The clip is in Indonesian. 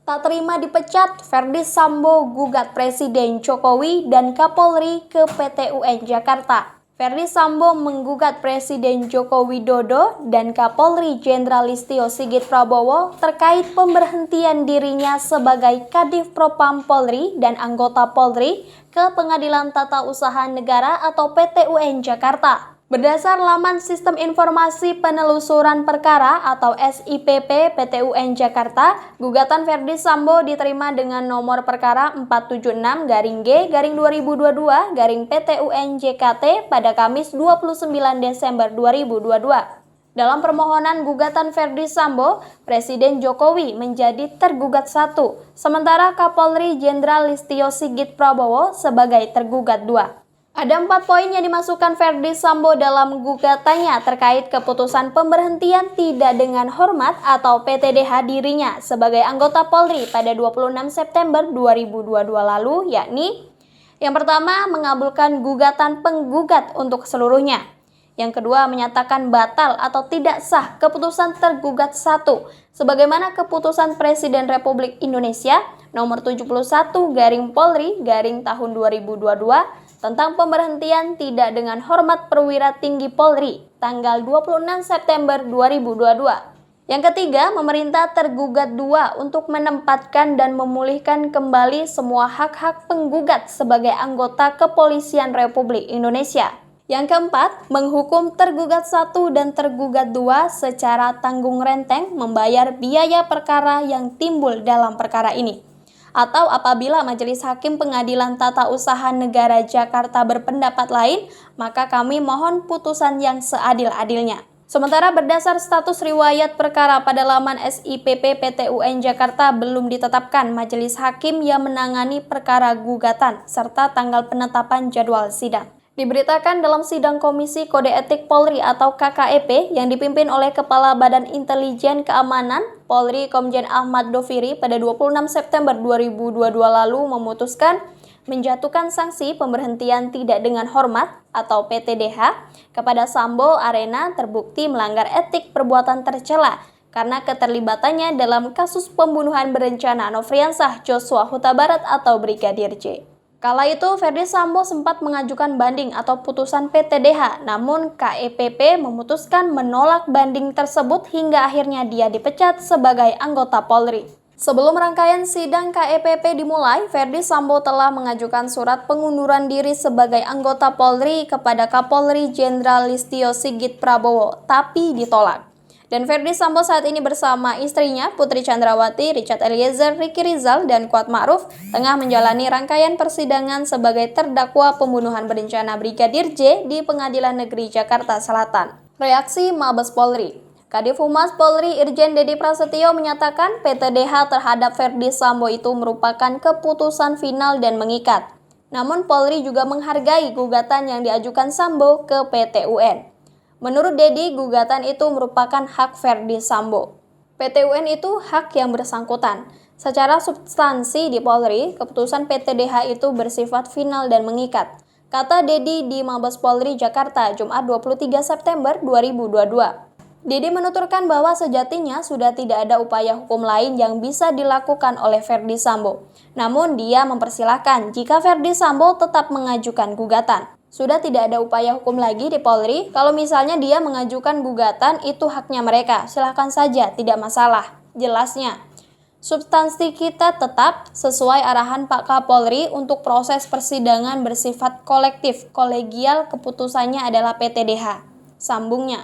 Tak terima dipecat, Verdi Sambo gugat Presiden Jokowi dan Kapolri ke PT UN Jakarta. Verdi Sambo menggugat Presiden Joko Widodo dan Kapolri Jenderal Listio Sigit Prabowo terkait pemberhentian dirinya sebagai Kadif Propam Polri dan anggota Polri ke Pengadilan Tata Usaha Negara atau PT UN Jakarta. Berdasar laman Sistem Informasi Penelusuran Perkara atau SIPP PT UN Jakarta, gugatan Verdi Sambo diterima dengan nomor perkara 476-G-2022-PT UN JKT pada Kamis 29 Desember 2022. Dalam permohonan gugatan Verdi Sambo, Presiden Jokowi menjadi tergugat 1, sementara Kapolri Jenderal Listio Sigit Prabowo sebagai tergugat 2. Ada 4 poin yang dimasukkan Verdi Sambo dalam gugatannya terkait keputusan pemberhentian tidak dengan hormat atau PTDH dirinya sebagai anggota Polri pada 26 September 2022 lalu, yakni yang pertama, mengabulkan gugatan penggugat untuk seluruhnya. Yang kedua, menyatakan batal atau tidak sah keputusan tergugat 1, sebagaimana keputusan Presiden Republik Indonesia nomor 71/Polri/tahun 2022 tentang pemberhentian tidak dengan hormat perwira tinggi Polri tanggal 26 September 2022. Yang ketiga, memerintah tergugat 2 untuk menempatkan dan memulihkan kembali semua hak-hak penggugat sebagai anggota Kepolisian Republik Indonesia. Yang keempat, menghukum tergugat 1 dan tergugat 2 secara tanggung renteng membayar biaya perkara yang timbul dalam perkara ini. Atau apabila Majelis Hakim Pengadilan Tata Usaha Negara Jakarta berpendapat lain, maka kami mohon putusan yang seadil-adilnya. Sementara berdasar status riwayat perkara pada laman SIPP PT UN Jakarta belum ditetapkan Majelis Hakim yang menangani perkara gugatan serta tanggal penetapan jadwal sidang. Diberitakan dalam sidang Komisi Kode Etik Polri atau KKEP yang dipimpin oleh Kepala Badan Intelijen Keamanan Polri Komjen Ahmad Doviri pada 26 September 2022 lalu memutuskan menjatuhkan sanksi pemberhentian tidak dengan hormat atau PTDH kepada Sambo Arena terbukti melanggar etik perbuatan tercela karena keterlibatannya dalam kasus pembunuhan berencana Nofriansah Joshua Huta Barat atau Brigadir J. Kala itu, Verdi Sambo sempat mengajukan banding atau putusan PTDH, namun KEPP memutuskan menolak banding tersebut hingga akhirnya dia dipecat sebagai anggota Polri. Sebelum rangkaian sidang KEPP dimulai, Verdi Sambo telah mengajukan surat pengunduran diri sebagai anggota Polri kepada Kapolri Jenderal Listio Sigit Prabowo, tapi ditolak. Dan Verdi Sambo saat ini bersama istrinya Putri Chandrawati, Richard Eliezer, Ricky Rizal, dan Kuat Ma'ruf tengah menjalani rangkaian persidangan sebagai terdakwa pembunuhan berencana Brigadir J di Pengadilan Negeri Jakarta Selatan. Reaksi Mabes Polri. Kadif Humas Polri Irjen Dedi Prasetyo menyatakan PTDH terhadap Verdi Sambo itu merupakan keputusan final dan mengikat. Namun Polri juga menghargai gugatan yang diajukan Sambo ke PT UN. Menurut Dedi, gugatan itu merupakan hak Verdi Sambo. PT UN itu hak yang bersangkutan. Secara substansi di Polri, keputusan PTDH itu bersifat final dan mengikat. Kata Dedi di Mabes Polri Jakarta, Jumat 23 September 2022. Dedi menuturkan bahwa sejatinya sudah tidak ada upaya hukum lain yang bisa dilakukan oleh Verdi Sambo. Namun dia mempersilahkan jika Verdi Sambo tetap mengajukan gugatan. Sudah tidak ada upaya hukum lagi di Polri, kalau misalnya dia mengajukan gugatan itu haknya mereka, silahkan saja, tidak masalah. Jelasnya, substansi kita tetap sesuai arahan Pak Kapolri untuk proses persidangan bersifat kolektif, kolegial keputusannya adalah PTDH. Sambungnya.